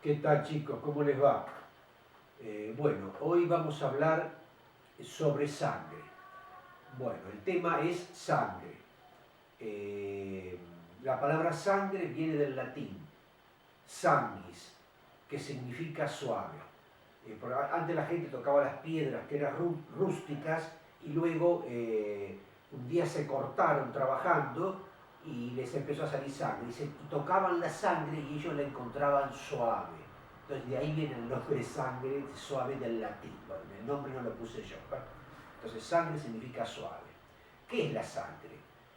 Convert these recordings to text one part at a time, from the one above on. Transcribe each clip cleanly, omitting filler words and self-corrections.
¿Qué tal, chicos? ¿Cómo les va? Bueno, hoy vamos a hablar sobre sangre. Bueno, el tema es sangre. La palabra sangre viene del latín sanguis, que significa suave. Antes la gente tocaba las piedras que eran rústicas y luego un día se cortaron trabajando y les empezó a salir sangre. Y tocaban la sangre y ellos la encontraban suave. Entonces de ahí viene el nombre de sangre suave del latín. Bueno, el nombre no lo puse yo. Entonces sangre significa suave. ¿Qué es la sangre?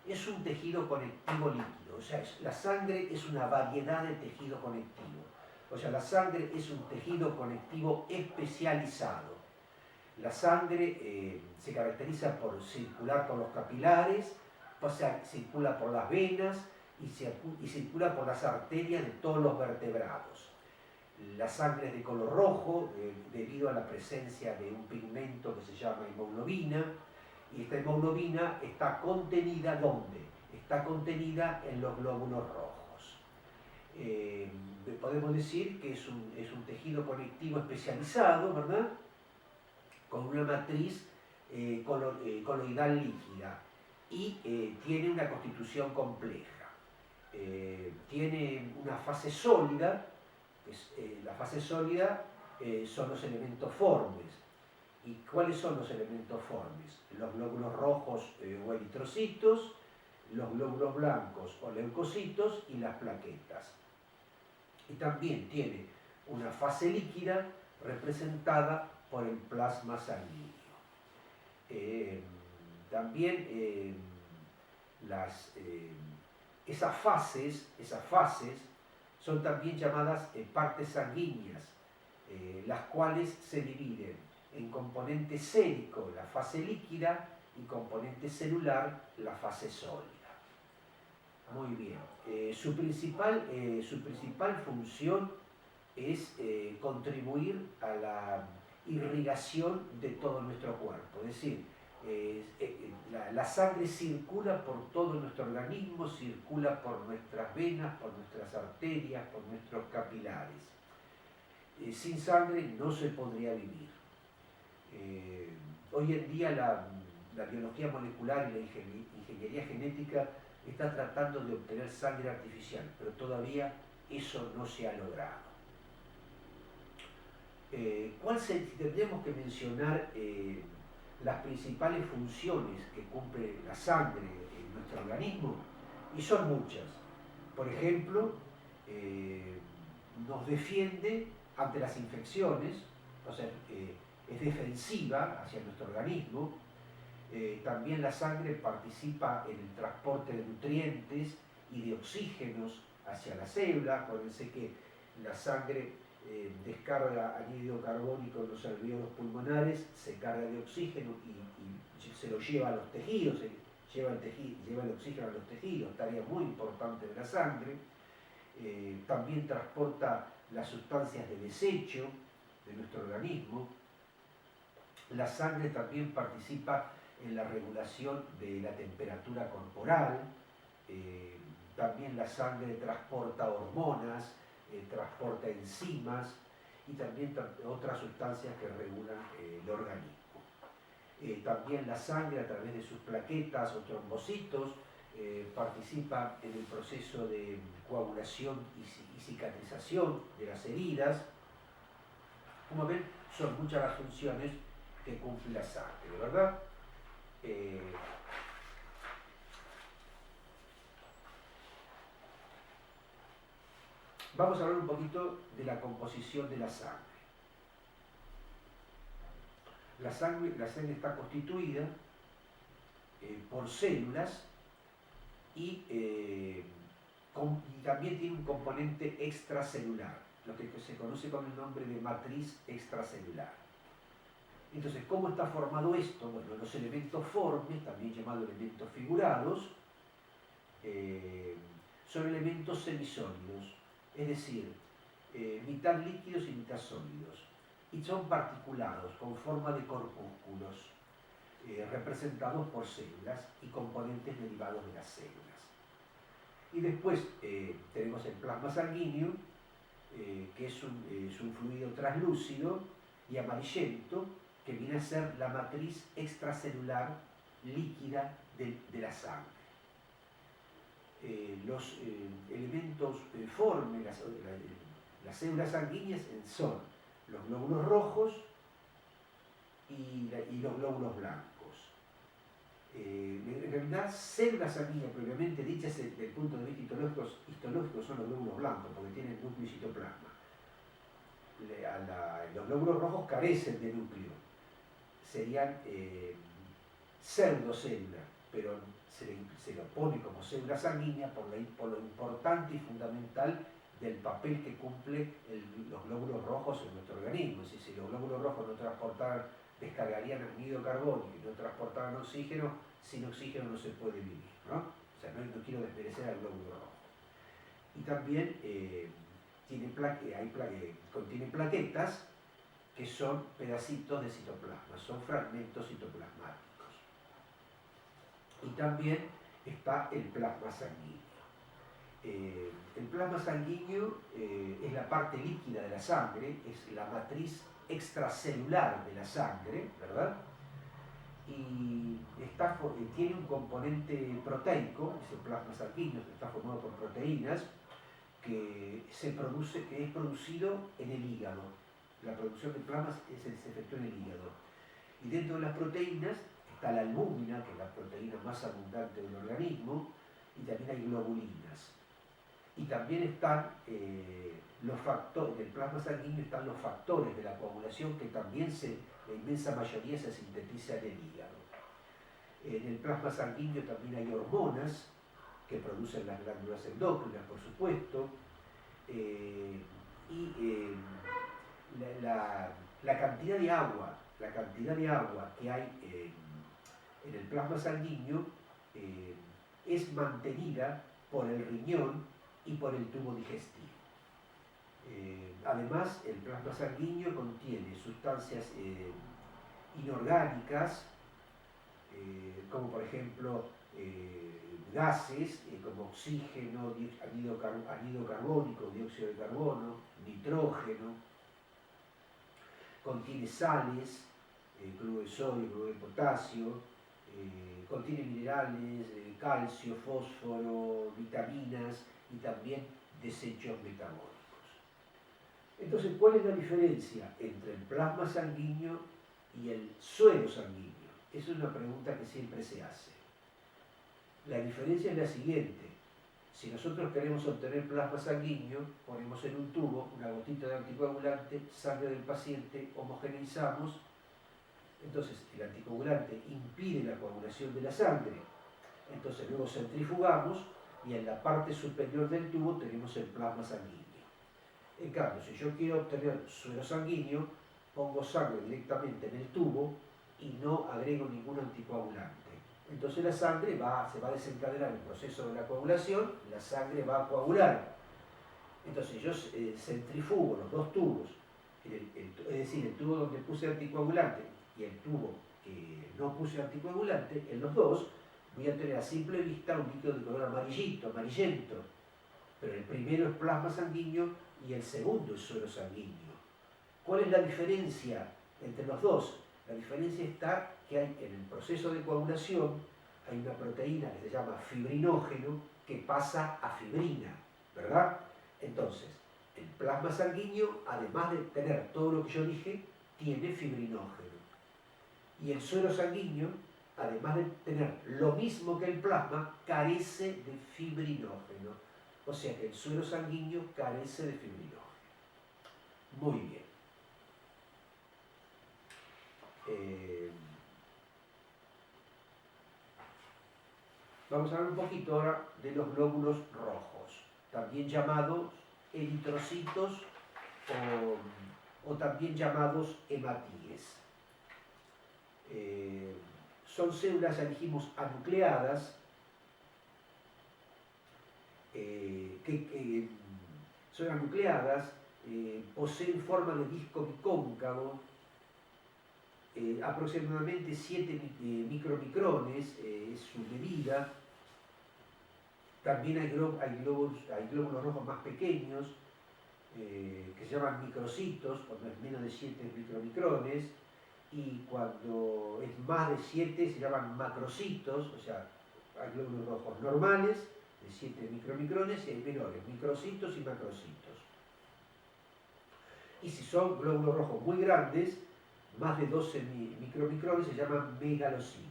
Es un tejido conectivo líquido. O sea, la sangre es una variedad de tejido conectivo. O sea, la sangre es un tejido conectivo especializado. La sangre se caracteriza por circular por los capilares, o sea, circula por las venas y circula por las arterias de todos los vertebrados. La sangre es de color rojo debido a la presencia de un pigmento que se llama hemoglobina, y esta hemoglobina está contenida ¿dónde? Está contenida en los glóbulos rojos. Podemos decir que es un tejido conectivo especializado, ¿verdad? Con una matriz coloidal líquida y tiene una constitución compleja. Tiene una fase sólida, la fase sólida son los elementos formes. ¿Y cuáles son los elementos formes? Los glóbulos rojos o eritrocitos, los glóbulos blancos o leucocitos y las plaquetas. Y también tiene una fase líquida representada por el plasma sanguíneo. También esas fases son también llamadas partes sanguíneas, las cuales se dividen en componente sérico, la fase líquida, y componente celular, la fase sólida. Muy bien. Su principal función es contribuir a la irrigación de todo nuestro cuerpo. Es decir, la sangre circula por todo nuestro organismo, circula por nuestras venas, por nuestras arterias, por nuestros capilares. Sin sangre no se podría vivir. Hoy en día la biología molecular y la ingeniería genética está tratando de obtener sangre artificial, pero todavía eso no se ha logrado. Si tendríamos que mencionar las principales funciones que cumple la sangre en nuestro organismo, y son muchas. Por ejemplo, nos defiende ante las infecciones, o sea, es defensiva hacia nuestro organismo. También la sangre participa en el transporte de nutrientes y de oxígenos hacia la célula. Acuérdense que la sangre descarga anhídrido carbónico en los alveolos pulmonares, se carga de oxígeno y se lo lleva a los tejidos, lleva el oxígeno a los tejidos, tarea muy importante de la sangre. También transporta las sustancias de desecho de nuestro organismo. La sangre también participa en la regulación de la temperatura corporal. También la sangre transporta hormonas, transporta enzimas y también otras sustancias que regulan el organismo. También la sangre, a través de sus plaquetas o trombocitos, participa en el proceso de coagulación y cicatrización de las heridas. Como ven, son muchas las funciones que cumple la sangre, ¿verdad? Vamos a hablar un poquito de la composición de la sangre. La sangre está constituida por células y también tiene un componente extracelular, lo que se conoce con el nombre de matriz extracelular. Entonces, ¿cómo está formado esto? Bueno, los elementos formes, también llamados elementos figurados, son elementos semisólidos, es decir, mitad líquidos y mitad sólidos, y son particulados con forma de corpúsculos, representados por células y componentes derivados de las células. Y después tenemos el plasma sanguíneo, que es un fluido translúcido y amarillento, que viene a ser la matriz extracelular líquida de la sangre. Los elementos formen las células sanguíneas son los glóbulos rojos y los glóbulos blancos. En realidad, células sanguíneas propiamente dichas desde el punto de vista histológico son los glóbulos blancos, porque tienen núcleo y citoplasma. Los glóbulos rojos carecen de núcleo, serían pseudocélulas, pero se lo pone como célula sanguínea por lo importante y fundamental del papel que cumple los glóbulos rojos en nuestro organismo. Es decir, si los glóbulos rojos no descargarían anhídrido carbónico y no transportaran oxígeno, sin oxígeno no se puede vivir, ¿no? O sea, no quiero desmerecer al glóbulo rojo. Y también contiene plaquetas, que son pedacitos de citoplasma, son fragmentos citoplasmáticos. Y también está el plasma sanguíneo. El plasma sanguíneo es la parte líquida de la sangre, es la matriz extracelular de la sangre, ¿verdad? Y tiene un componente proteico, ese plasma sanguíneo está formado por proteínas, que es producido en el hígado. La producción de plasma se efectúa en el hígado. Y dentro de las proteínas está la albúmina, que es la proteína más abundante del organismo, y también hay globulinas. Y también están los factores, en el plasma sanguíneo están los factores de la coagulación, que también la inmensa mayoría se sintetiza en el hígado. En el plasma sanguíneo también hay hormonas que producen las glándulas endócrinas, por supuesto, la cantidad de agua que hay en el plasma sanguíneo es mantenida por el riñón y por el tubo digestivo. Además, el plasma sanguíneo contiene sustancias inorgánicas, como por ejemplo gases como oxígeno, anhídrido carbónico, dióxido de carbono, nitrógeno. Contiene sales, cloruro de sodio, cloruro de potasio, contiene minerales, calcio, fósforo, vitaminas y también desechos metabólicos. Entonces, ¿cuál es la diferencia entre el plasma sanguíneo y el suero sanguíneo? Esa es una pregunta que siempre se hace. La diferencia es la siguiente. Si nosotros queremos obtener plasma sanguíneo, ponemos en un tubo una gotita de anticoagulante, sangre del paciente, homogeneizamos. Entonces, el anticoagulante impide la coagulación de la sangre. Entonces, luego centrifugamos y en la parte superior del tubo tenemos el plasma sanguíneo. En cambio, si yo quiero obtener suero sanguíneo, pongo sangre directamente en el tubo y no agrego ningún anticoagulante. Entonces la sangre se va a desencadenar el proceso de la coagulación, la sangre va a coagular. Entonces yo centrifugo los dos tubos, es decir, el tubo donde puse anticoagulante y el tubo que no puse anticoagulante, en los dos voy a tener a simple vista un líquido de color amarillento, pero el primero es plasma sanguíneo y el segundo es suero sanguíneo. ¿Cuál es la diferencia entre los dos? La diferencia está que en el proceso de coagulación hay una proteína que se llama fibrinógeno que pasa a fibrina, ¿verdad? Entonces, el plasma sanguíneo, además de tener todo lo que yo dije, tiene fibrinógeno. Y el suero sanguíneo, además de tener lo mismo que el plasma, carece de fibrinógeno. O sea que el suero sanguíneo carece de fibrinógeno. Muy bien. Vamos a hablar un poquito ahora de los glóbulos rojos, también llamados eritrocitos o también llamados hematíes. Son células, ya dijimos, anucleadas, son anucleadas, poseen forma de disco bicóncavo, aproximadamente 7 micromicrones es su medida. También hay glóbulos rojos más pequeños, que se llaman microcitos, cuando es menos de 7 micromicrones, y cuando es más de 7 se llaman macrocitos, o sea, hay glóbulos rojos normales de 7 micromicrones y hay menores, microcitos y macrocitos. Y si son glóbulos rojos muy grandes, más de 12 micromicrones, se llaman megalocitos.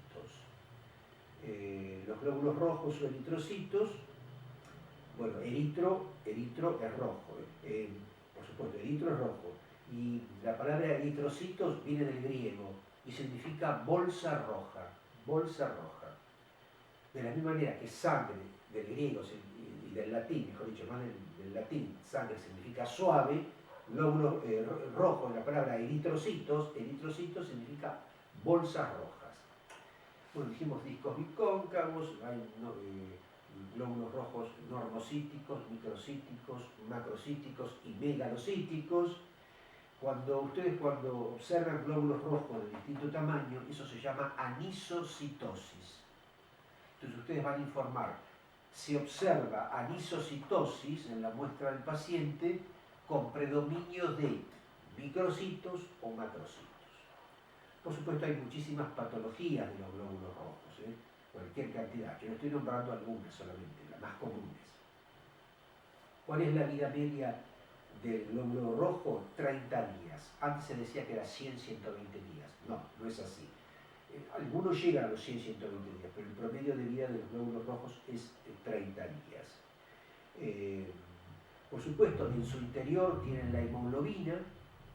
Los glóbulos rojos o eritrocitos, bueno, eritro es rojo, por supuesto, eritro es rojo. Y la palabra eritrocitos viene del griego y significa bolsa roja, bolsa roja. De la misma manera que sangre del griego y del latín, mejor dicho, más del latín, sangre significa suave, glóbulos rojos, la palabra eritrocitos significa bolsas rojas. Bueno, dijimos discos bicóncavos, hay glóbulos rojos normocíticos, microcíticos, macrocíticos y megalocíticos. Ustedes cuando observan glóbulos rojos de distinto tamaño, eso se llama anisocitosis. Entonces ustedes van a informar, se observa anisocitosis en la muestra del paciente con predominio de microcitos o macrocitos. Por supuesto hay muchísimas patologías de los glóbulos rojos, cualquier cantidad. Yo no estoy nombrando algunas solamente, las más comunes. ¿Cuál es la vida media del glóbulo rojo? 30 días. Antes se decía que era 100, 120 días. No, no es así. Algunos llegan a los 100, 120 días, pero el promedio de vida de los glóbulos rojos es 30 días. Por supuesto, en su interior tienen la hemoglobina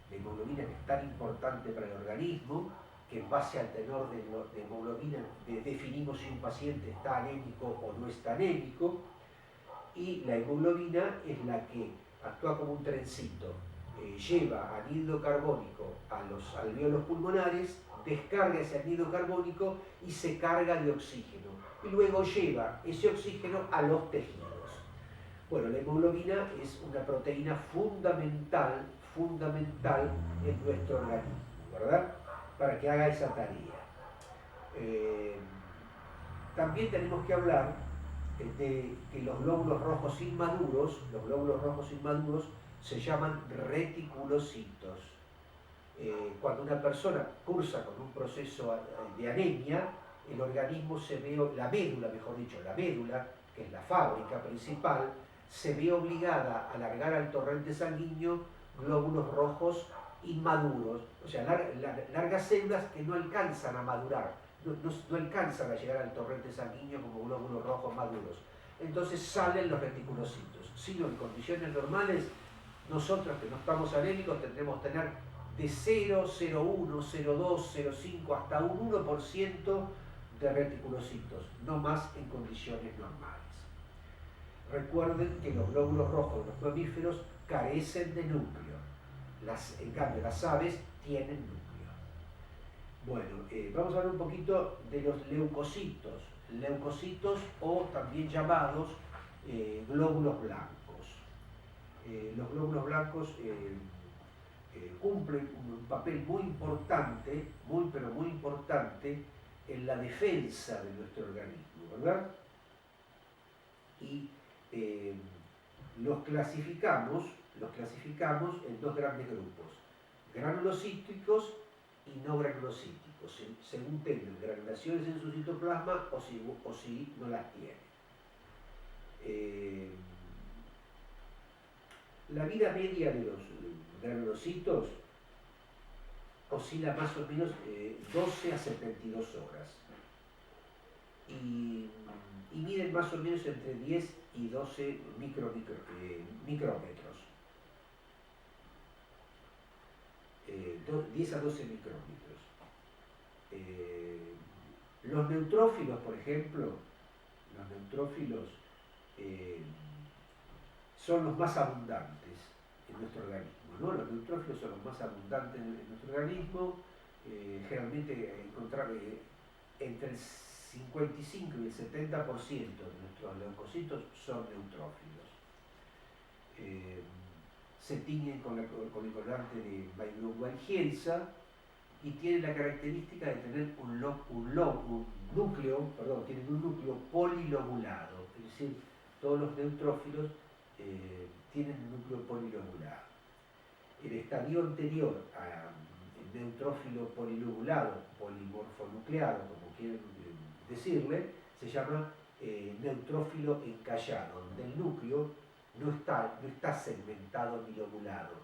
que es tan importante para el organismo, que en base al tenor de hemoglobina definimos si un paciente está anémico o no está anémico, y la hemoglobina es la que actúa como un trencito, lleva anhídrido carbónico a los alvéolos pulmonares, descarga ese anhídrido carbónico y se carga de oxígeno, y luego lleva ese oxígeno a los tejidos. Bueno, la hemoglobina es una proteína fundamental en nuestro organismo, ¿verdad? Para que haga esa tarea. También tenemos que hablar de que los glóbulos rojos inmaduros se llaman reticulocitos. Cuando una persona cursa con un proceso de anemia, el organismo la médula, que es la fábrica principal, se ve obligada a alargar al torrente sanguíneo glóbulos rojos inmaduros, o sea, largas células que no alcanzan a madurar, no alcanzan a llegar al torrente sanguíneo como glóbulos rojos maduros. Entonces salen los reticulocitos. Si no, en condiciones normales, nosotros que no estamos anémicos tendremos que tener de 0, 0,1, 0,2, 0,5 hasta un 1% de reticulocitos, no más en condiciones normales. Recuerden que los glóbulos rojos de los mamíferos carecen de núcleo. En cambio, las aves tienen núcleo. Bueno, vamos a hablar un poquito de los leucocitos. Leucocitos o también llamados glóbulos blancos. Los glóbulos blancos cumplen un papel muy importante, pero muy importante en la defensa de nuestro organismo, ¿verdad? Y los clasificamos en dos grandes grupos, granulocíticos y no granulocíticos, según tengan granulaciones en su citoplasma o si no las tienen. La vida media de los granulocitos oscila más o menos 12 a 72 horas y miden más o menos entre 10 y 12 micrómetros. 10 a 12 micrómetros. Los neutrófilos, por ejemplo, son los más abundantes en nuestro organismo, ¿no? Los neutrófilos son los más abundantes en nuestro organismo. Generalmente entre el 55 y el 70% de nuestros leucocitos son neutrófilos. Se tiñen con el colorante de Weingauer-Gielsa y tienen la característica de tener un núcleo polilobulado, es decir, todos los neutrófilos tienen un núcleo polilobulado. El estadio anterior al neutrófilo polilobulado, polimorfonucleado, como quieren decirle, se llama neutrófilo encallado, donde el núcleo no está segmentado ni lobulado.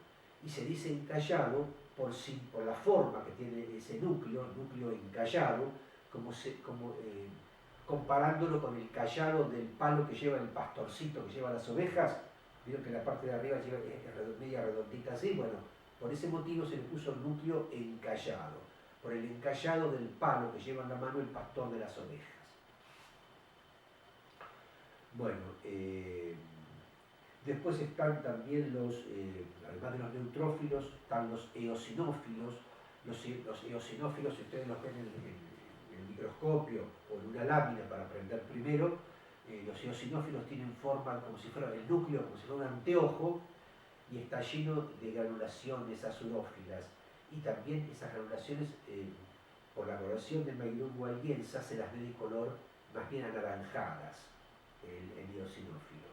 Y se dice encallado por la forma que tiene ese núcleo, el núcleo encallado, comparándolo con el callado del palo que lleva el pastorcito que lleva las ovejas. Vieron que la parte de arriba es media redondita así. Bueno, por ese motivo se le puso núcleo encallado, por el encallado del palo que lleva en la mano el pastor de las ovejas. Bueno, después están también además de los neutrófilos, están los eosinófilos. Los eosinófilos, si ustedes los ven en el microscopio o en una lámina para aprender primero, los eosinófilos tienen forma como si fuera el núcleo, como si fuera un anteojo, y está lleno de granulaciones azurófilas. Y también esas granulaciones, por la coloración del Maillon guaiensa, se las ve de color más bien anaranjadas, el eosinófilo.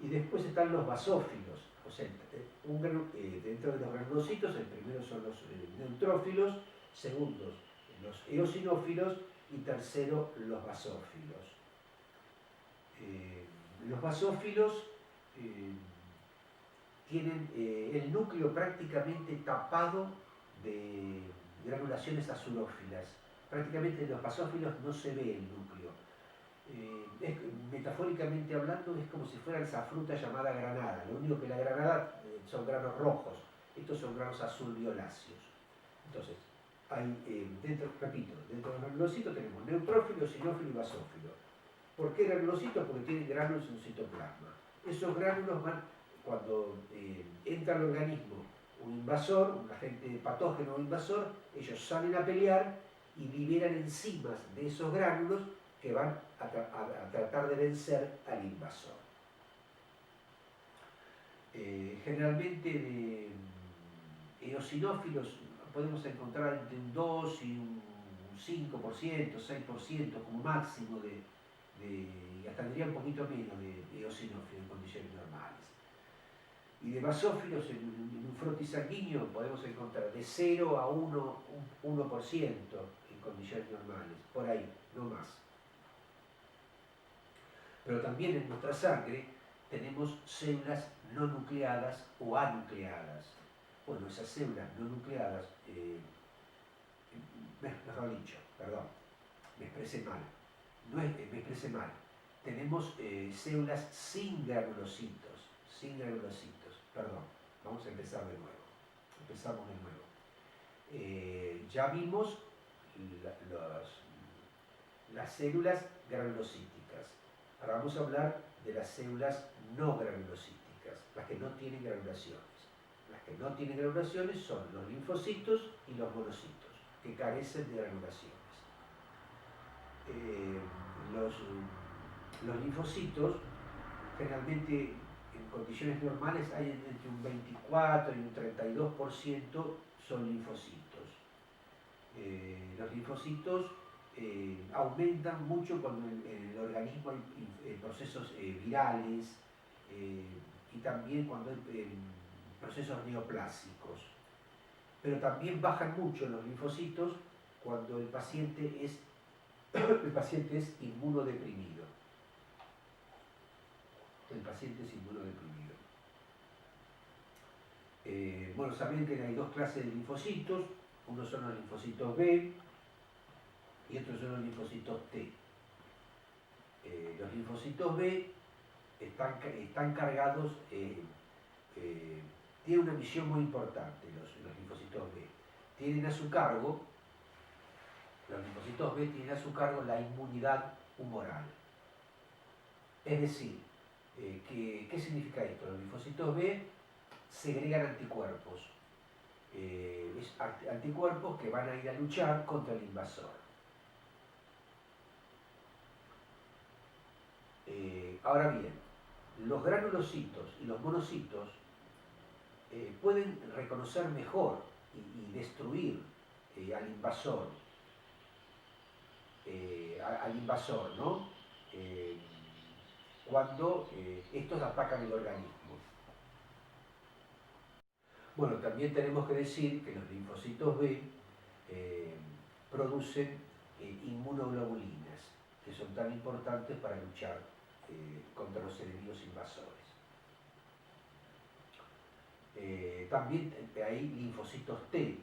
Y después están los basófilos, o sea, dentro de los granulocitos, el primero son los neutrófilos, segundos los eosinófilos y tercero los basófilos. Los basófilos tienen el núcleo prácticamente tapado de granulaciones azurófilas. Prácticamente en los basófilos no se ve el núcleo. Metafóricamente hablando, es como si fuera esa fruta llamada granada. Lo único que la granada son granos rojos, estos son granos azul violáceos. Entonces, repito, dentro de los granulocitos tenemos neutrófilo, eosinófilo y basófilo. ¿Por qué granulocitos? Porque tienen gránulos en citoplasma. Esos gránulos van, cuando entra al organismo un invasor, un agente patógeno o invasor, ellos salen a pelear y liberan enzimas de esos gránulos que van a tratar de vencer al invasor. Generalmente de eosinófilos podemos encontrar entre un 2 y un 5%, 6% como máximo y hasta diría un poquito menos de eosinófilos en condiciones normales. Y de basófilos en un frotis sanguíneo podemos encontrar de 0 a 1% en condiciones normales, por ahí, no más. Pero también en nuestra sangre tenemos células no nucleadas o anucleadas. Bueno, esas células no nucleadas, mejor dicho, perdón, me expresé mal. Me expresé mal. Tenemos células sin granulocitos, perdón. Vamos a empezar de nuevo. Empezamos de nuevo. Ya vimos las células granulocíticas. Ahora vamos a hablar de las células no granulocíticas, las que no tienen granulaciones. Las que no tienen granulaciones son los linfocitos y los monocitos, que carecen de granulaciones. Los linfocitos, generalmente en condiciones normales, hay entre un 24 y un 32% son linfocitos. Los linfocitos aumentan mucho cuando en el organismo hay procesos virales y también cuando hay procesos neoplásicos. Pero también bajan mucho los linfocitos cuando el paciente es inmunodeprimido. El paciente es inmunodeprimido. Bueno, saben que hay dos clases de linfocitos. Unos son los linfocitos B y otros son los linfocitos T. Los linfocitos B están cargados, tienen una misión muy importante los linfocitos B. Tienen a su cargo, los linfocitos B tienen a su cargo la inmunidad humoral. Es decir, ¿qué significa esto? Los linfocitos B segregan anticuerpos. Anticuerpos que van a ir a luchar contra el invasor. Ahora bien, los granulocitos y los monocitos pueden reconocer mejor y destruir al invasor, ¿no? Cuando estos atacan el organismo. Bueno, también tenemos que decir que los linfocitos B producen inmunoglobulinas, que son tan importantes para luchar contra los enemigos invasores. También hay linfocitos T.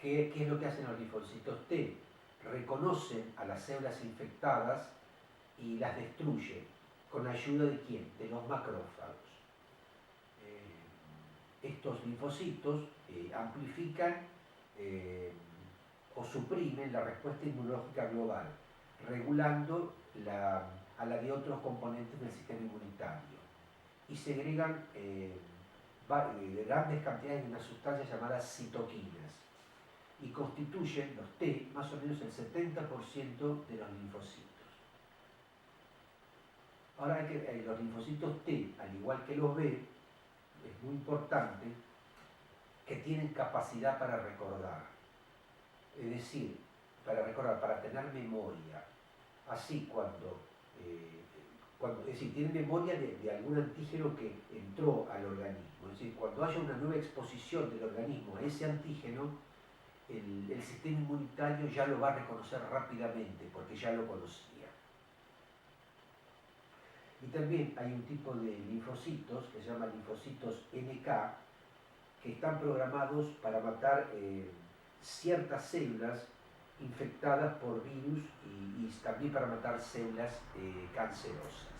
¿Qué es lo que hacen los linfocitos T? Reconocen a las células infectadas y las destruyen. ¿Con ayuda de quién? De los macrófagos. Estos linfocitos amplifican o suprimen la respuesta inmunológica global, regulando a la de otros componentes del sistema inmunitario. Y segregan grandes cantidades de una sustancia llamada citoquinas. Y constituyen los T más o menos el 70% de los linfocitos. Ahora los linfocitos T, al igual que los B, es muy importante que tienen capacidad para recordar. Es decir, para recordar, para tener memoria. Así es decir, tienen memoria de algún antígeno que entró al organismo. Es decir, cuando haya una nueva exposición del organismo a ese antígeno, el sistema inmunitario ya lo va a reconocer rápidamente, porque ya lo conocía. Y también hay un tipo de linfocitos que se llaman linfocitos NK, que están programados para matar ciertas células infectadas por virus y también para matar células cancerosas.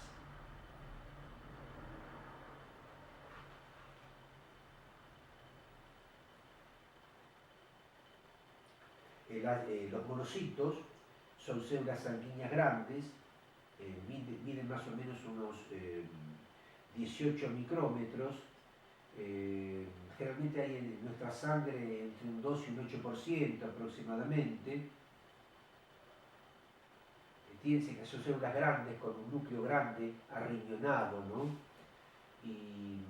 Los monocitos son células sanguíneas grandes, miden más o menos unos 18 micrómetros. Generalmente hay en nuestra sangre entre un 2 y un 8% aproximadamente. Son células grandes con un núcleo grande, arriñonado, ¿no? Y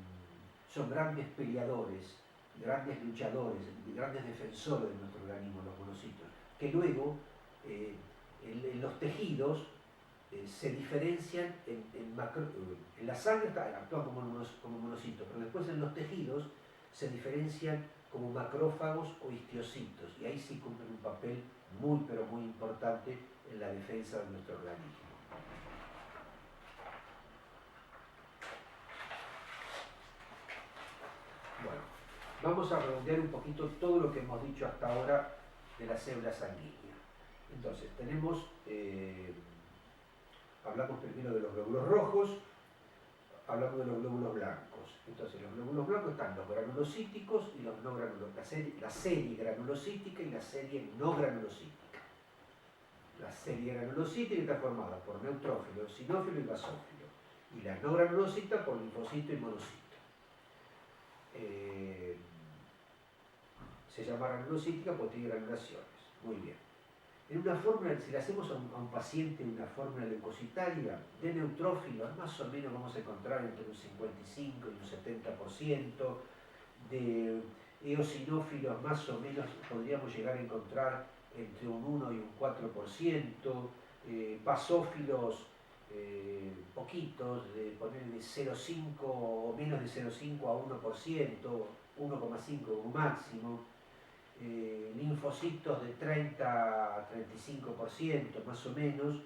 son grandes peleadores, grandes luchadores, grandes defensores de nuestro organismo, los monocitos, que luego en los tejidos se diferencian en la sangre actúan como monocitos, pero después en los tejidos se diferencian como macrófagos o histiocitos, y ahí sí cumplen un papel muy pero muy importante en la defensa de nuestro organismo. Bueno, vamos a redondear un poquito todo lo que hemos dicho hasta ahora de la célula sanguínea. Entonces, hablamos primero de los glóbulos rojos, hablamos de los glóbulos blancos. Entonces, los glóbulos blancos están los granulocíticos y los no granulocíticos, la serie granulocítica y la serie no granulocítica. La serie granulocítica está formada por neutrófilo, eosinófilo y basófilo, y la no granulocita por linfocito y monocito. Se llama granulocítica porque tiene granulaciones. Muy bien. En una fórmula, si le hacemos a un paciente una fórmula leucocitaria de neutrófilos, más o menos vamos a encontrar entre un 55 y un 70%, de eosinófilos más o menos podríamos llegar a encontrar entre un 1 y un 4%, basófilos poquitos, de poner de 0,5 o menos de 0,5 a 1%, 1,5 como máximo. Linfocitos de 30 a 35% más o menos,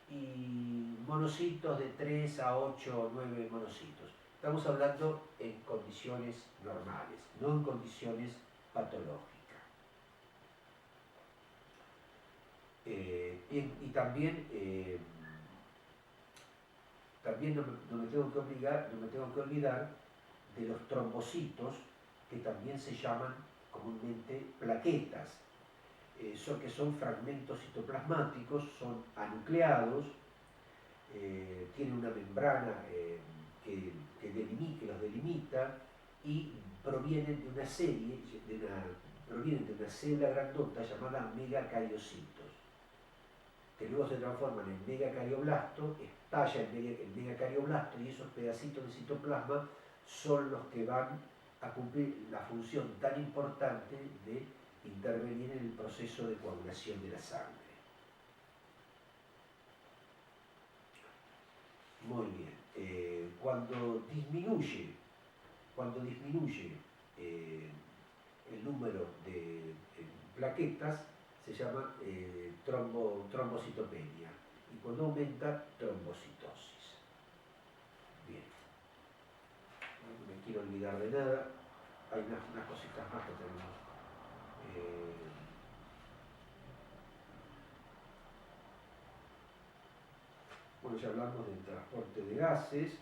y monocitos de 3 a 8 o 9 monocitos. Estamos hablando en condiciones normales, no en condiciones patológicas. Y también no me tengo que olvidar de los trombocitos, que también se llaman comúnmente plaquetas, que son fragmentos citoplasmáticos, son anucleados, tienen una membrana que los delimita, y provienen de una célula grandota llamada megacariocitos, que luego se transforman en megacarioblasto, estalla el megacarioblasto, y esos pedacitos de citoplasma son los que van a cumplir la función tan importante de intervenir en el proceso de coagulación de la sangre. Muy bien. Cuando disminuye el número de plaquetas se llama trombocitopenia, y cuando aumenta, trombocitosis. Bien, no me quiero olvidar de nada, hay unas cositas más que tenemos. Bueno, ya hablamos del transporte de gases.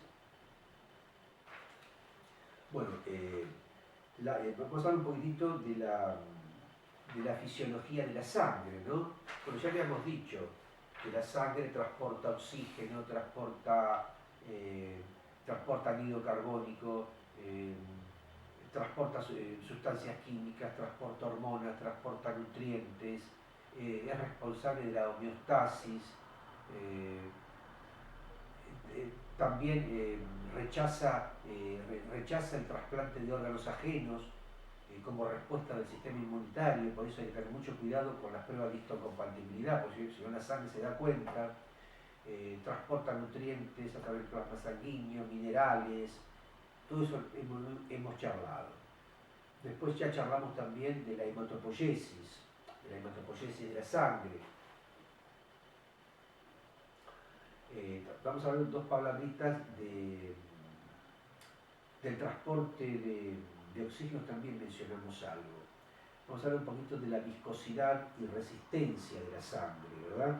Bueno, vamos a hablar un poquitito de la fisiología de la sangre, ¿no? Bueno, ya habíamos dicho que la sangre transporta oxígeno, transporta anhídrido carbónico, transporta sustancias químicas, transporta hormonas, transporta nutrientes, es responsable de la homeostasis, también rechaza el trasplante de órganos ajenos como respuesta del sistema inmunitario. Por eso hay que tener mucho cuidado con las pruebas de histocompatibilidad, porque si no la sangre se da cuenta, transporta nutrientes a través del plasma sanguíneo, minerales, todo eso hemos charlado. Después ya charlamos también de la hematopoiesis, de la sangre. Vamos a ver dos palabritas del transporte de oxígeno, también mencionamos algo. Vamos a hablar un poquito de la viscosidad y resistencia de la sangre, ¿verdad?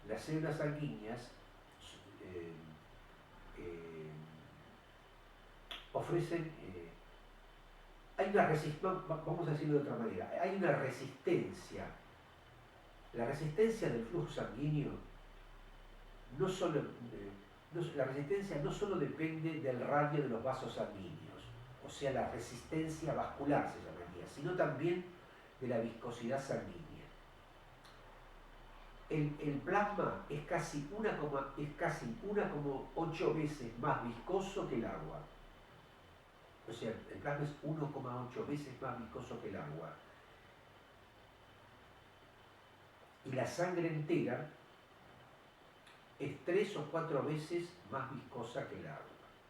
Las células sanguíneas ofrecen, hay una resistencia, vamos a decirlo de otra manera, hay una resistencia. La resistencia del flujo sanguíneo no solo, la resistencia no solo depende del radio de los vasos sanguíneos, o sea, la resistencia vascular se llamaría, sino también de la viscosidad sanguínea. El plasma es casi 1,8 veces más viscoso que el agua. O sea, el plasma es 1,8 veces más viscoso que el agua. Y la sangre entera es 3 o 4 veces más viscosa que el agua.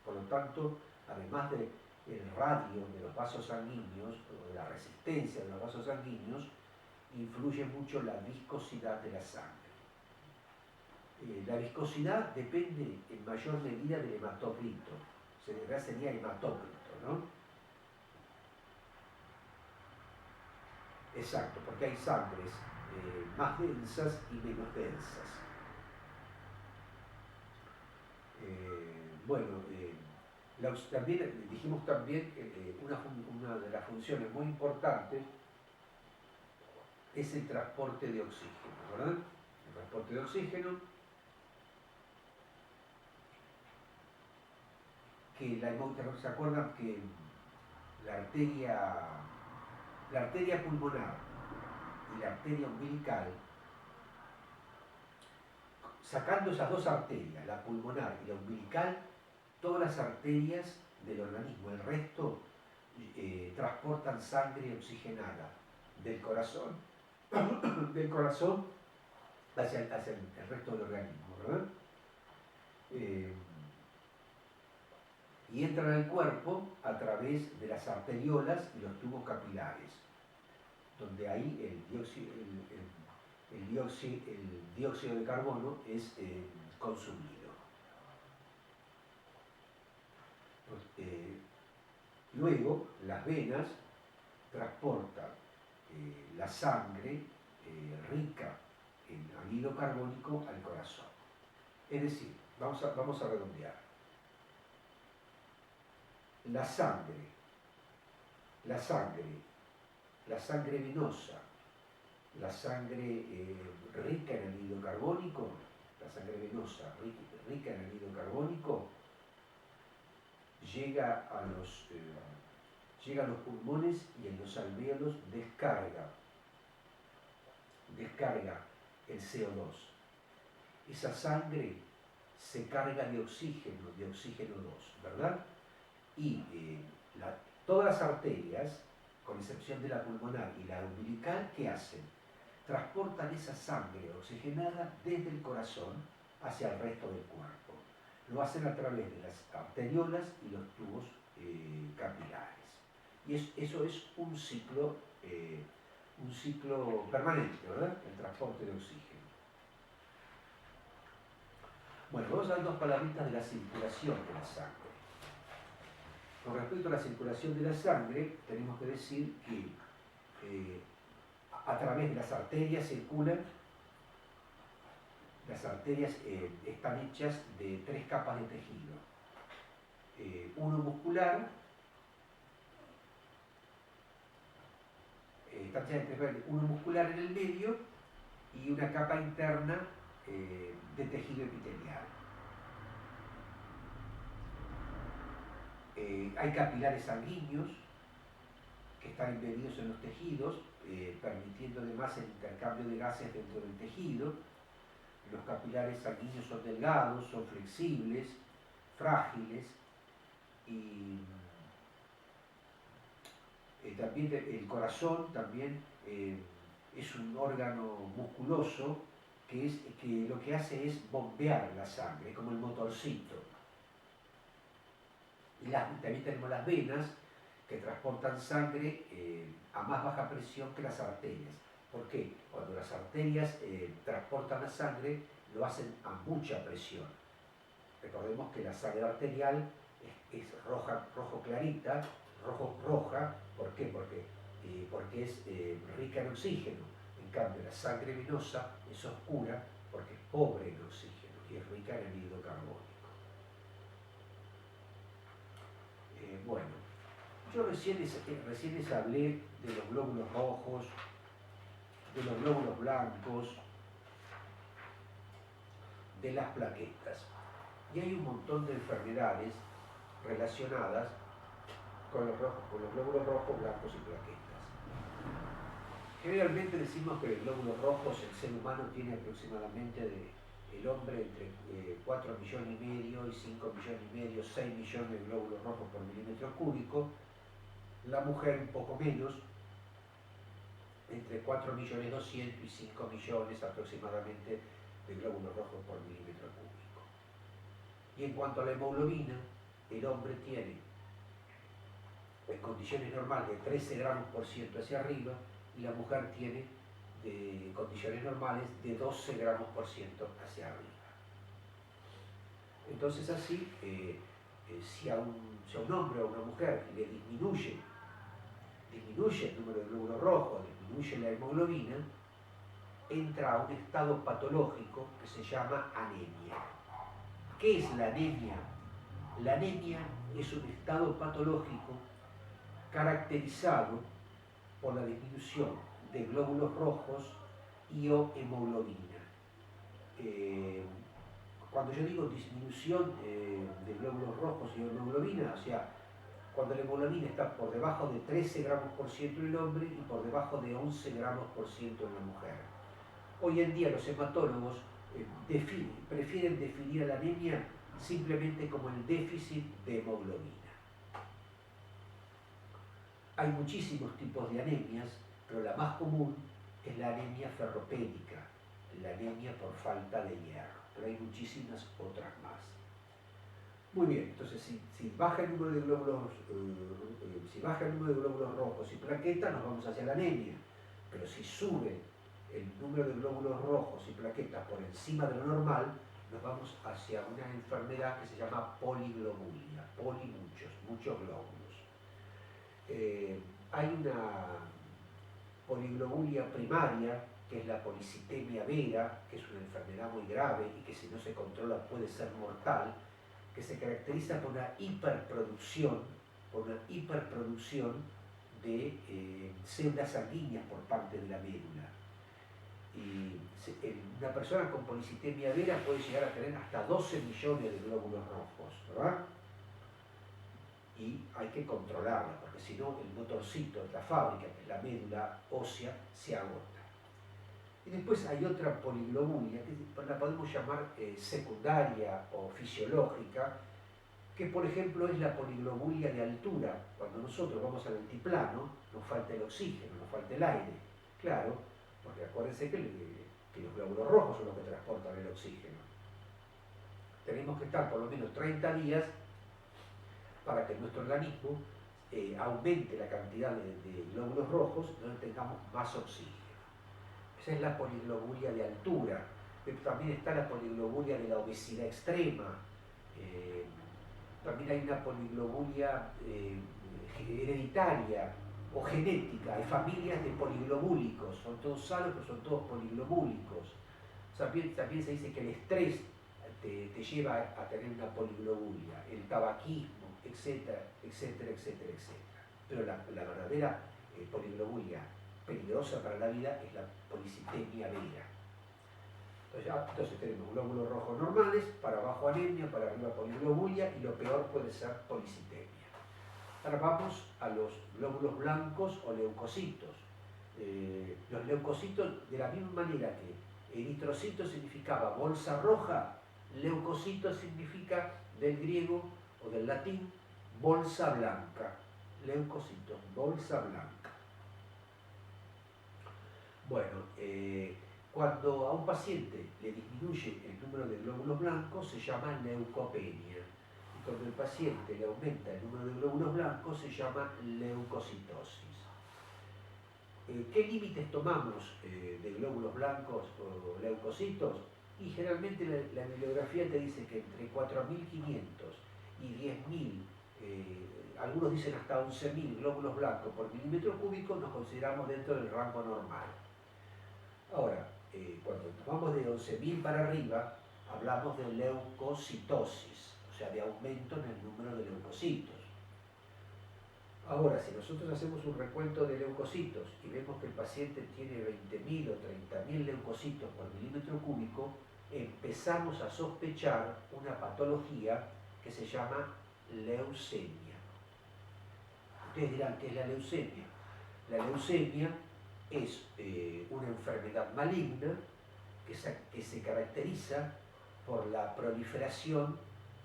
Por lo tanto, además del radio de los vasos sanguíneos, o de la resistencia de los vasos sanguíneos, influye mucho la viscosidad de la sangre. La viscosidad depende en mayor medida del hematocrito. Sería hematócrito, ¿no? Exacto, porque hay sangres más densas y menos densas. Bueno, también dijimos también que una de las funciones muy importantes es el transporte de oxígeno, ¿verdad? El transporte de oxígeno, que ¿se acuerdan que la arteria pulmonar y la arteria umbilical, sacando esas dos arterias, la pulmonar y la umbilical, todas las arterias del organismo, el resto, transportan sangre oxigenada del corazón hacia el resto del organismo, ¿verdad? Y entran al cuerpo a través de las arteriolas y los tubos capilares, donde ahí el dióxido de carbono es consumido. Luego, las venas transportan la sangre rica en anhídrido carbónico al corazón. Es decir, vamos a redondear. La sangre venosa, la sangre rica en anhídrido carbónico, la sangre venosa rica en anhídrido carbónico, llega a los pulmones y en los alvéolos descarga el CO2. Esa sangre se carga de oxígeno 2, ¿verdad? Y todas las arterias, con excepción de la pulmonar y la umbilical, ¿qué hacen? Transportan esa sangre oxigenada desde el corazón hacia el resto del cuerpo. Lo hacen a través de las arteriolas y los tubos capilares. Y eso es un ciclo permanente, ¿verdad? El transporte de oxígeno. Bueno, vamos a dar dos palabritas de la circulación de la sangre. Con respecto a la circulación de la sangre, tenemos que decir que a través de las arterias circulan. Las arterias están hechas de 3 capas de tejido. Uno muscular, uno muscular en el medio y una capa interna de tejido epitelial. Hay capilares sanguíneos que están embebidos en los tejidos, permitiendo además el intercambio de gases dentro del tejido. Los capilares sanguíneos son delgados, son flexibles, frágiles y también el corazón también es un órgano musculoso que lo que hace es bombear la sangre, como el motorcito. Y también tenemos las venas que transportan sangre a más baja presión que las arterias. ¿Por qué? Cuando las arterias transportan la sangre, lo hacen a mucha presión. Recordemos que la sangre arterial es roja, rojo clarita, roja. ¿Por qué? Porque es rica en oxígeno. En cambio, la sangre venosa es oscura porque es pobre en oxígeno y es rica en anhídrido carbónico. Bueno, yo recién les hablé de los glóbulos rojos, de los glóbulos blancos, de las plaquetas. Y hay un montón de enfermedades relacionadas con los glóbulos rojos, blancos y plaquetas. Generalmente decimos que los glóbulos rojos, el ser humano tiene aproximadamente el hombre entre 4 millones y medio y 5 millones y medio, 6 millones de glóbulos rojos por milímetro cúbico. La mujer un poco menos, entre 4 millones 200 y 5 millones aproximadamente de glóbulos rojos por milímetro cúbico. Y en cuanto a la hemoglobina, el hombre tiene en condiciones normales de 13 gramos por ciento hacia arriba y la mujer tiene de condiciones normales de 12 gramos por ciento hacia arriba. Entonces así, si a un hombre o a una mujer le disminuye el número de glóbulos rojos, disminuye la hemoglobina, entra a un estado patológico que se llama anemia. ¿Qué es la anemia? La anemia es un estado patológico caracterizado por la disminución de glóbulos rojos y o hemoglobina. Cuando yo digo disminución de glóbulos rojos y hemoglobina, o sea, cuando la hemoglobina está por debajo de 13 gramos por ciento en el hombre y por debajo de 11 gramos por ciento en la mujer. Hoy en día los hematólogos prefieren definir a la anemia simplemente como el déficit de hemoglobina. Hay muchísimos tipos de anemias, pero la más común es la anemia ferropénica, la anemia por falta de hierro, pero hay muchísimas otras más. Muy bien, entonces si baja el número de glóbulos, rojos y plaquetas, nos vamos hacia la anemia, pero si sube el número de glóbulos rojos y plaquetas por encima de lo normal, nos vamos hacia una enfermedad que se llama poliglobulia, muchos glóbulos. Hay una poliglobulia primaria, que es la policitemia vera, que es una enfermedad muy grave y que si no se controla puede ser mortal, que se caracteriza por una hiperproducción de células sanguíneas por parte de la médula. Y una persona con policitemia vera puede llegar a tener hasta 12 millones de glóbulos rojos, ¿verdad? Y hay que controlarla, porque si no el motorcito de la fábrica, que es la médula ósea, se agota. Y después hay otra poliglobulia, que la podemos llamar secundaria o fisiológica, que por ejemplo es la poliglobulia de altura. Cuando nosotros vamos al altiplano, nos falta el oxígeno, nos falta el aire. Claro, porque acuérdense que los glóbulos rojos son los que transportan el oxígeno. Tenemos que estar por lo menos 30 días para que nuestro organismo aumente la cantidad de glóbulos rojos donde tengamos más oxígeno. Esa es la poliglobulia de altura. Pero también está la poliglobulia de la obesidad extrema. También hay una poliglobulia hereditaria o genética. Hay familias de poliglobúlicos, son todos sanos, pero son todos poliglobúlicos. También se dice que el estrés te lleva a tener una poliglobulia, el tabaquismo, etcétera, etcétera, etcétera, etcétera. Pero la verdadera poliglobulia peligrosa para la vida es la policitemia vera. Entonces tenemos glóbulos rojos normales, para abajo anemia, para arriba poliglobulia y lo peor puede ser policitemia. Ahora vamos a los glóbulos blancos o leucocitos. Los leucocitos, de la misma manera que eritrocito significaba bolsa roja, leucocito significa del griego o del latín bolsa blanca. Leucocitos, bolsa blanca. Bueno, cuando a un paciente le disminuye el número de glóbulos blancos se llama leucopenia. Y cuando el paciente le aumenta el número de glóbulos blancos se llama leucocitosis. ¿Qué límites tomamos de glóbulos blancos o leucocitos? Y generalmente la bibliografía te dice que entre 4.500 y 10.000, algunos dicen hasta 11.000 glóbulos blancos por milímetro cúbico, nos consideramos dentro del rango normal. Ahora, cuando nos vamos de 11.000 para arriba, hablamos de leucocitosis, o sea, de aumento en el número de leucocitos. Ahora, si nosotros hacemos un recuento de leucocitos y vemos que el paciente tiene 20.000 o 30.000 leucocitos por milímetro cúbico, empezamos a sospechar una patología que se llama leucemia. Ustedes dirán, ¿qué es la leucemia? La leucemia es una enfermedad maligna que se caracteriza por la proliferación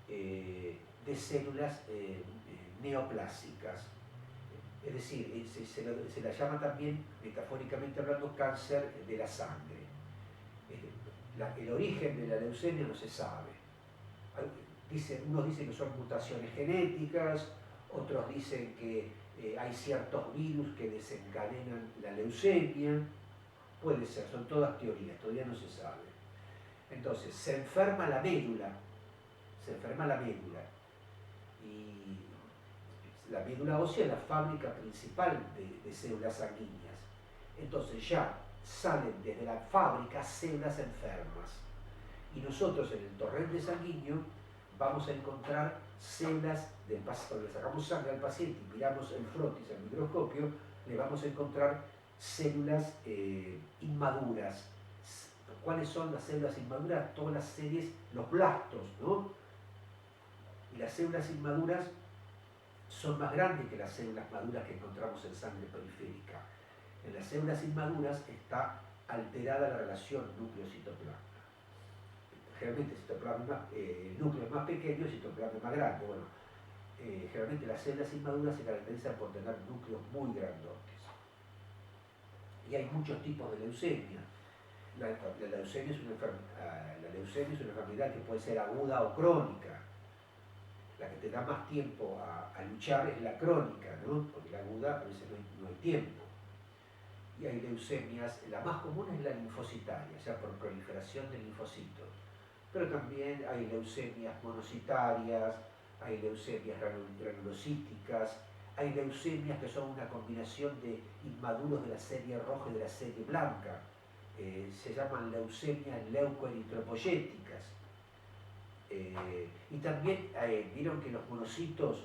de células neoplásicas. Es decir, se la llama también, metafóricamente hablando, cáncer de la sangre. El origen de la leucemia no se sabe. Unos dicen que son mutaciones genéticas, otros dicen que hay ciertos virus que desencadenan la leucemia. Puede ser, son todas teorías, todavía no se sabe. Entonces, se enferma la médula, y la médula ósea es la fábrica principal de células sanguíneas. Entonces ya salen desde la fábrica células enfermas. Y nosotros en el torrente sanguíneo vamos a encontrar células del paciente. Cuando le sacamos sangre al paciente y miramos el frotis al microscopio, le vamos a encontrar células inmaduras. ¿Cuáles son las células inmaduras? Todas las series, los blastos, ¿no? Y las células inmaduras son más grandes que las células maduras que encontramos en sangre periférica. En las células inmaduras está alterada la relación núcleo-citoplasma. Generalmente el núcleo es más pequeño, el citoplasma es más grande. Bueno, generalmente las células inmaduras se caracterizan por tener núcleos muy grandotes. Y hay muchos tipos de leucemia. La leucemia es una enfermedad que puede ser aguda o crónica. La que te da más tiempo a luchar es la crónica, ¿no? Porque la aguda a veces no hay tiempo. Y hay leucemias, la más común es la linfocitaria, o sea, por proliferación de linfocitos. Pero también hay leucemias monocitarias, hay leucemias granulocíticas, hay leucemias que son una combinación de inmaduros de la serie roja y de la serie blanca. Se llaman leucemias leucoeritropoyéticas. Y también vieron que los monocitos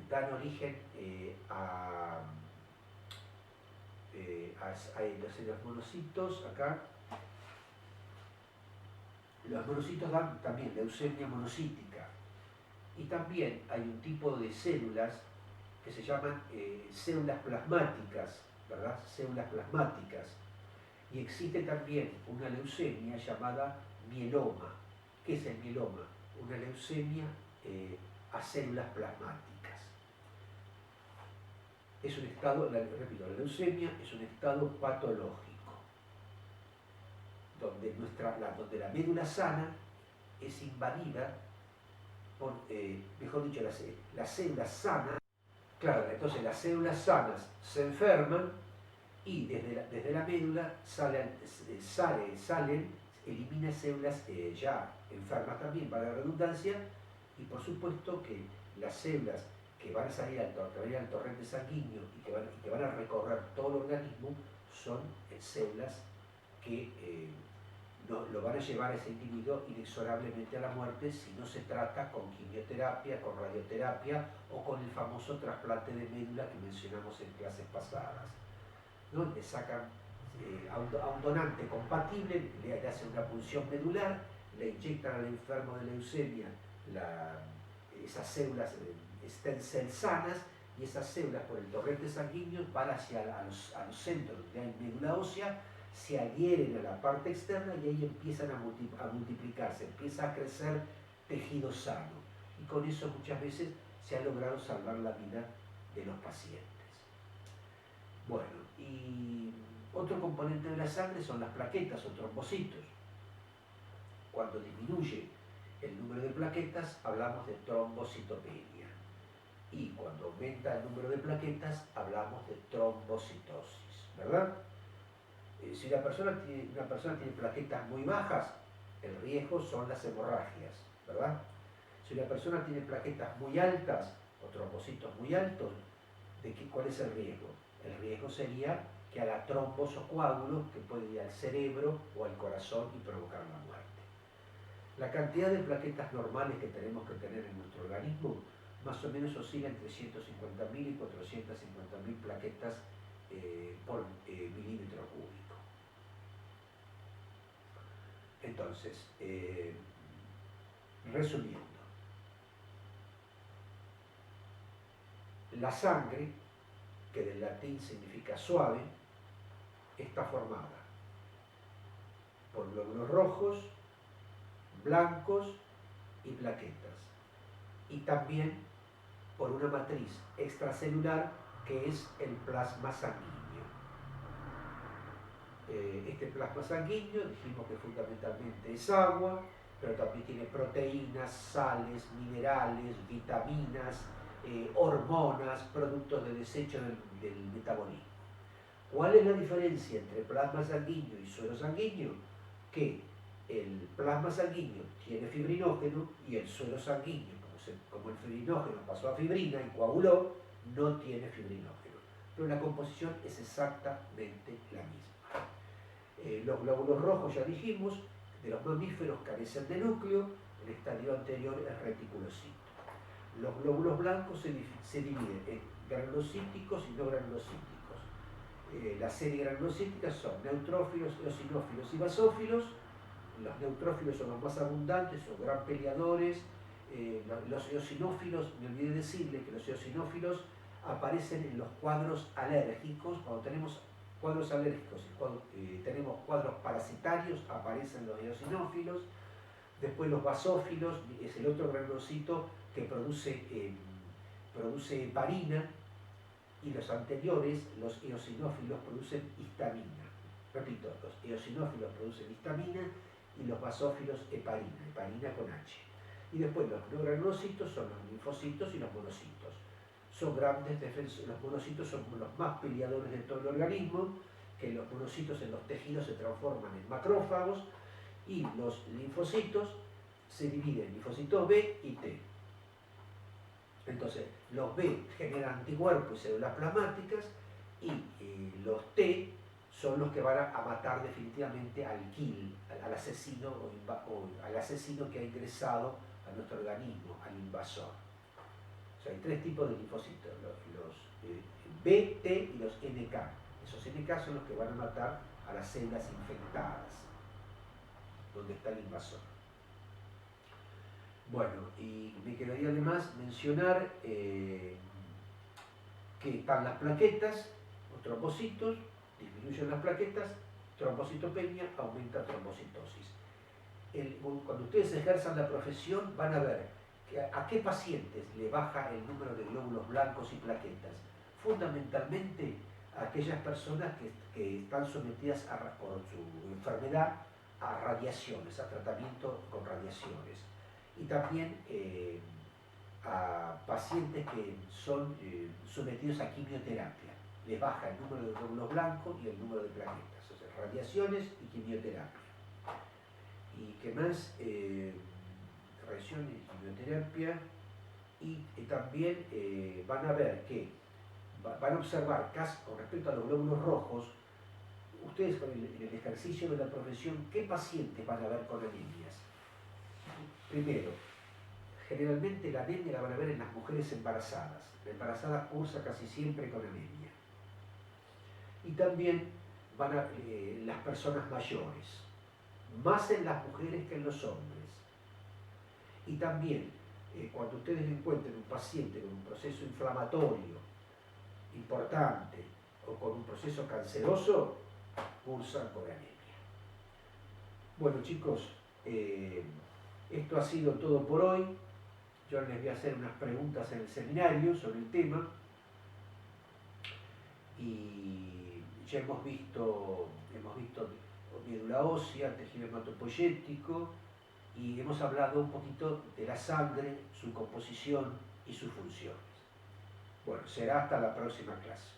dan origen los monocitos acá. Los monocitos dan también leucemia monocítica. Y también hay un tipo de células que se llaman células plasmáticas, ¿verdad? Células plasmáticas. Y existe también una leucemia llamada mieloma. ¿Qué es el mieloma? Una leucemia a células plasmáticas. Es un estado, repito, la leucemia es un estado patológico, donde la médula sana es invadida mejor dicho, las células sanas, claro, entonces las células sanas se enferman y desde la médula elimina células ya enfermas también, para la redundancia, y por supuesto que las células que van a salir al torrente sanguíneo y que van a recorrer todo el organismo son células que lo van a llevar a ese individuo inexorablemente a la muerte si no se trata con quimioterapia, con radioterapia o con el famoso trasplante de médula que mencionamos en clases pasadas, ¿no? Le sacan a un donante compatible, le hacen una punción medular, le inyectan al enfermo de leucemia esas células stem cells sanas, y esas células por el torrente sanguíneo van a los centros donde hay médula ósea, se adhieren a la parte externa y ahí empiezan a multiplicarse, empieza a crecer tejido sano. Y con eso muchas veces se ha logrado salvar la vida de los pacientes. Bueno, y otro componente de la sangre son las plaquetas o trombocitos. Cuando disminuye el número de plaquetas, hablamos de trombocitopenia. Y cuando aumenta el número de plaquetas, hablamos de trombocitosis, ¿verdad? Si una persona tiene plaquetas muy bajas, el riesgo son las hemorragias, ¿verdad? Si una persona tiene plaquetas muy altas o trombocitos muy altos, ¿cuál es el riesgo? El riesgo sería que haga trombos o coágulos que pueden ir al cerebro o al corazón y provocar la muerte. La cantidad de plaquetas normales que tenemos que tener en nuestro organismo más o menos oscila entre 150.000 y 450.000 plaquetas por milímetro cúbico. Entonces, resumiendo, la sangre, que del latín significa suave, está formada por glóbulos rojos, blancos y plaquetas, y también por una matriz extracelular que es el plasma sanguíneo. Este plasma sanguíneo dijimos que fundamentalmente es agua, pero también tiene proteínas, sales, minerales, vitaminas, hormonas, productos de desecho del metabolismo. ¿Cuál es la diferencia entre plasma sanguíneo y suero sanguíneo? Que el plasma sanguíneo tiene fibrinógeno y el suero sanguíneo, como el fibrinógeno pasó a fibrina y coaguló, no tiene fibrinógeno. Pero la composición es exactamente la misma. Los glóbulos rojos, ya dijimos, de los mamíferos carecen de núcleo, el estadio anterior es reticulocito. Los glóbulos blancos se dividen en granulocíticos y no granulocíticos. La serie granulocítica son neutrófilos, eosinófilos y basófilos. Los neutrófilos son los más abundantes, son gran peleadores. Los eosinófilos, me olvidé decirle que los eosinófilos aparecen en los cuadros alérgicos. Cuando tenemos cuadros alérgicos y cuando tenemos cuadros parasitarios, aparecen los eosinófilos. Después los basófilos, es el otro granulocito que produce heparina, y los anteriores, los eosinófilos, producen histamina. Repito, los eosinófilos producen histamina y los basófilos heparina con H. Y después los no granulocitos son los linfocitos y los monocitos. Son grandes defensores, los monocitos son los más peleadores de todo el organismo, que los monocitos en los tejidos se transforman en macrófagos, y los linfocitos se dividen en linfocitos B y T. Entonces, los B generan anticuerpos y células plasmáticas, y los T son los que van a matar definitivamente al kill, al asesino al asesino que ha ingresado a nuestro organismo, al invasor. O sea, hay tres tipos de linfocitos, los B, T y los NK. Esos NK son los que van a matar a las células infectadas, donde está el invasor. Bueno, y me quedaría además mencionar que están las plaquetas, los trombocitos, disminuyen las plaquetas, trombocitopenia, aumenta trombocitosis. Cuando ustedes ejerzan la profesión van a ver a qué pacientes le baja el número de glóbulos blancos y plaquetas. Fundamentalmente a aquellas personas que están sometidas por su enfermedad a radiaciones, a tratamiento con radiaciones. y también a pacientes que son sometidos a quimioterapia. Les baja el número de glóbulos blancos y el número de plaquetas, o sea, radiaciones y quimioterapia. ¿Y qué más? Radiaciones y quimioterapia, y también van a ver que van a observar con respecto a los glóbulos rojos, ustedes en el ejercicio de la profesión, ¿qué pacientes van a ver con anemias? Primero, generalmente la anemia la van a ver en las mujeres embarazadas. La embarazada cursa casi siempre con anemia. Y también las personas mayores, más en las mujeres que en los hombres. Y también, cuando ustedes encuentren un paciente con un proceso inflamatorio importante o con un proceso canceroso, cursan con anemia. Bueno, chicos, esto ha sido todo por hoy. Yo les voy a hacer unas preguntas en el seminario sobre el tema. Y ya hemos visto médula ósea, tejido hematopoyético, y hemos hablado un poquito de la sangre, su composición y sus funciones. Bueno, será hasta la próxima clase.